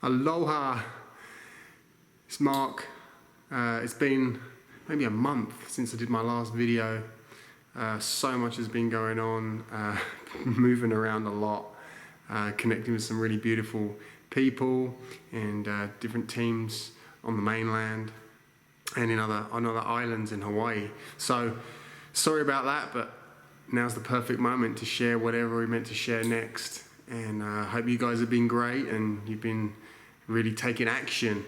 Aloha, it's Mark. It's been maybe a month since I did my last video. So much has been going on, moving around a lot, connecting with some really beautiful people and different teams on the mainland and on other islands in Hawaii. So sorry about that, but now's the perfect moment to share whatever we're meant to share next. And I hope you guys have been great and you've been really taking action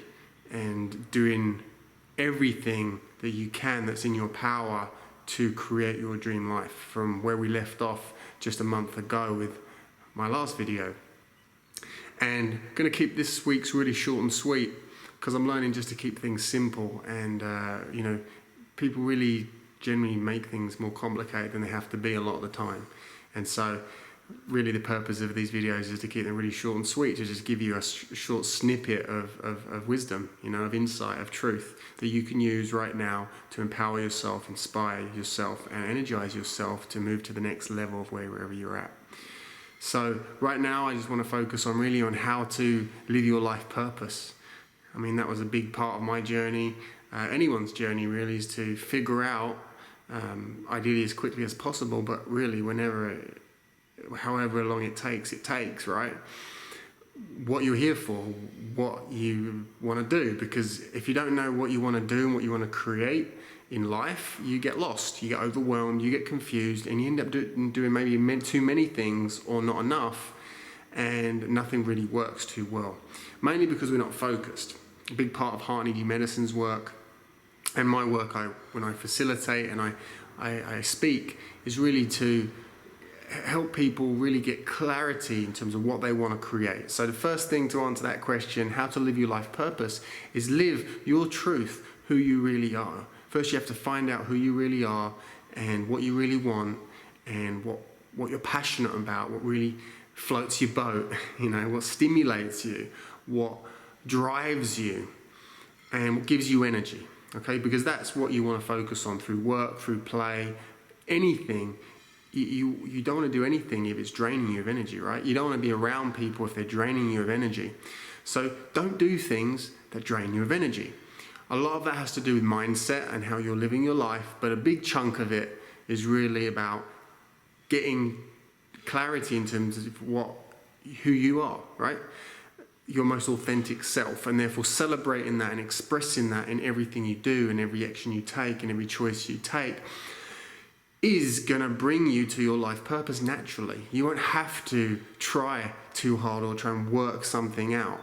and doing everything that you can that's in your power to create your dream life, from where we left off just a month ago with my last video. And I'm going to keep this week's really short and sweet because I'm learning just to keep things simple. And people really generally make things more complicated than they have to be a lot of the time. And so really the purpose of these videos is to keep them really short and sweet, to just give you a short snippet of wisdom, of insight, of truth that you can use right now to empower yourself, inspire yourself, and energize yourself to move to the next level of wherever you're at. So right now I just want to focus on how to live your life purpose. I mean, that was a big part of my journey. Anyone's journey really is to figure out, ideally as quickly as possible, but really however long it takes, right? What you're here for, what you want to do. Because if you don't know what you want to do and what you want to create in life, you get lost, you get overwhelmed, you get confused, and you end up doing maybe too many things or not enough, and nothing really works too well. Mainly because we're not focused. A big part of Hawai'i medicine's work and my work, when I facilitate and I speak, is really to help people really get clarity in terms of what they want to create. So the first thing to answer that question, how to live your life purpose, is live your truth, who you really are. First you have to find out who you really are and what you really want and what you're passionate about, what really floats your boat, what stimulates you, what drives you, and what gives you energy, okay? Because that's what you want to focus on through work, through play, anything. You don't want to do anything if it's draining you of energy, right? You don't want to be around people if they're draining you of energy. So don't do things that drain you of energy. A lot of that has to do with mindset and how you're living your life, but a big chunk of it is really about getting clarity in terms of who you are, right? Your most authentic self, and therefore celebrating that and expressing that in everything you do and every action you take and every choice you take is going to bring you to your life purpose naturally. You won't have to try too hard or try and work something out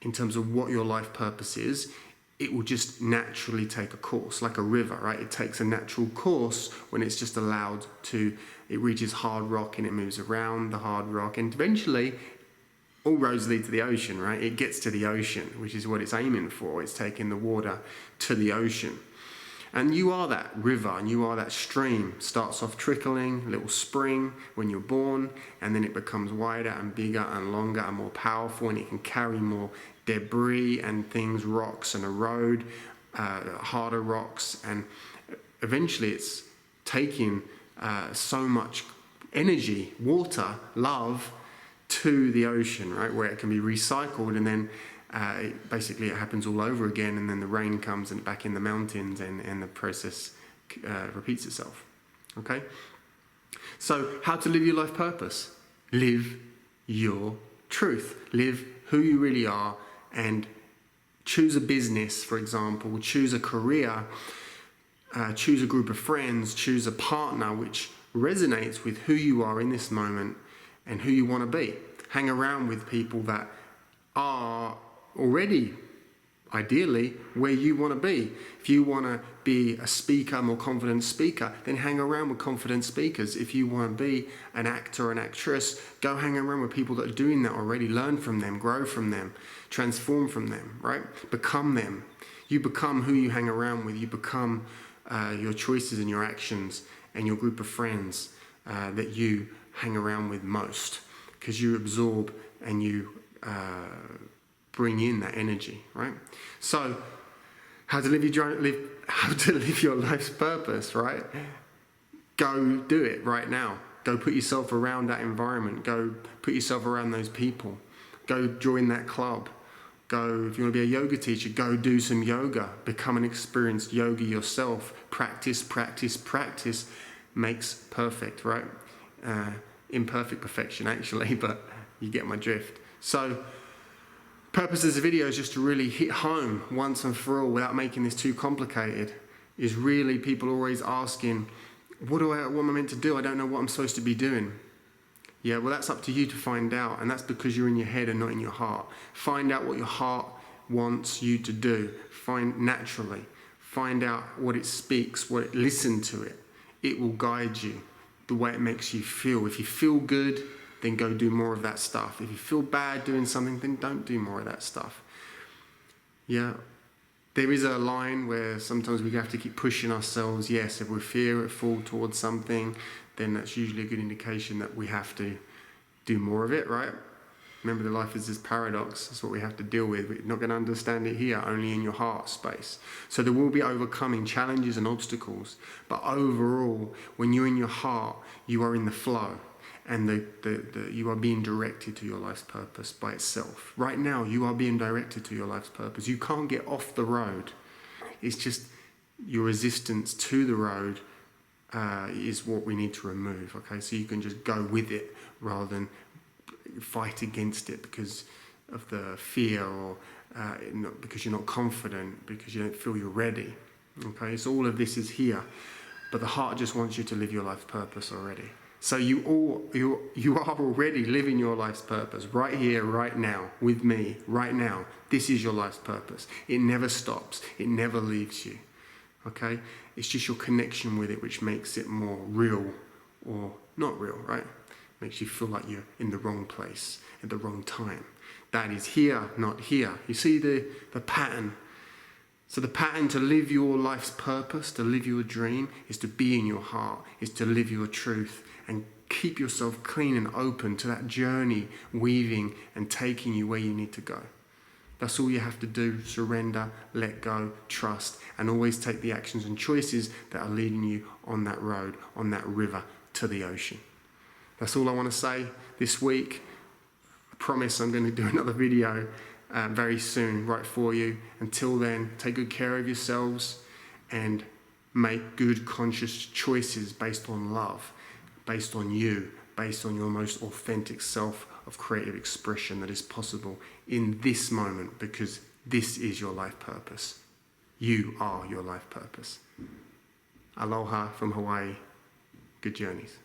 in terms of what your life purpose is. It will just naturally take a course, like a river, right? It takes a natural course when it's just allowed to. It reaches hard rock and it moves around the hard rock, and eventually all roads lead to the ocean, right? It gets to the ocean, which is what it's aiming for. It's taking the water to the ocean. And you are that river, and you are that stream. Starts off trickling, a little spring when you're born, and then it becomes wider and bigger and longer and more powerful, and it can carry more debris and things, rocks and a road, harder rocks, and eventually it's taking so much energy, water, love, to the ocean, right, where it can be recycled, and then basically it happens all over again, and then the rain comes and back in the mountains, and the process repeats itself. Okay? So how to live your life purpose? Live your truth. Live who you really are, and choose a business, for example, choose a career, choose a group of friends, choose a partner which resonates with who you are in this moment and who you want to be. Hang around with people that are already, ideally, where you want to be. If you want to be a speaker, a more confident speaker, then hang around with confident speakers. If you want to be an actor or an actress, go hang around with people that are doing that already. Learn from them, grow from them, transform from them, right? Become them. You become who you hang around with. You become your choices and your actions and your group of friends that you hang around with most, because you absorb and you bring in that energy, right? So, how to live your life's purpose, right? Go do it right now. Go put yourself around that environment. Go put yourself around those people. Go join that club. Go, if you want to be a yoga teacher, go do some yoga. Become an experienced yogi yourself. Practice, practice, practice makes perfect, right? Imperfect perfection, actually, but you get my drift. So, purpose of this video is just to really hit home once and for all, without making this too complicated, is really people always asking, what am I meant to do? I don't know what I'm supposed to be doing. Yeah, well, that's up to you to find out, and that's because you're in your head and not in your heart. Find out what your heart wants you to do. Find out what it speaks, listen to it. It will guide you the way it makes you feel. If you feel good, then go do more of that stuff. If you feel bad doing something, then don't do more of that stuff. Yeah, there is a line where sometimes we have to keep pushing ourselves. Yes, if we're fearful towards something, then that's usually a good indication that we have to do more of it, right? Remember, the life is this paradox. That's what we have to deal with. We're not going to understand it here, only in your heart space. So there will be overcoming challenges and obstacles. But overall, when you're in your heart, you are in the flow. And you are being directed to your life's purpose by itself. Right now, you are being directed to your life's purpose. You can't get off the road. It's just your resistance to the road is what we need to remove. Okay, so you can just go with it rather than fight against it because of the fear or because you're not confident, because you don't feel you're ready. Okay, so all of this is here, but the heart just wants you to live your life's purpose already. So you are already living your life's purpose right here, right now, with me, right now. This is your life's purpose. It never stops. It never leaves you. Okay? It's just your connection with it which makes it more real or not real, right? Makes you feel like you're in the wrong place at the wrong time. That is here, not here. You see the pattern? So the pattern to live your life's purpose, to live your dream, is to be in your heart, is to live your truth and keep yourself clean and open to that journey, weaving and taking you where you need to go. That's all you have to do. Surrender, let go, trust, and always take the actions and choices that are leading you on that road, on that river to the ocean. That's all I want to say this week. I promise I'm going to do another video very soon, right for you. Until then, take good care of yourselves and make good conscious choices based on love, based on you, based on your most authentic self of creative expression that is possible in this moment, because this is your life purpose. You are your life purpose. Aloha from Hawaii. Good journeys.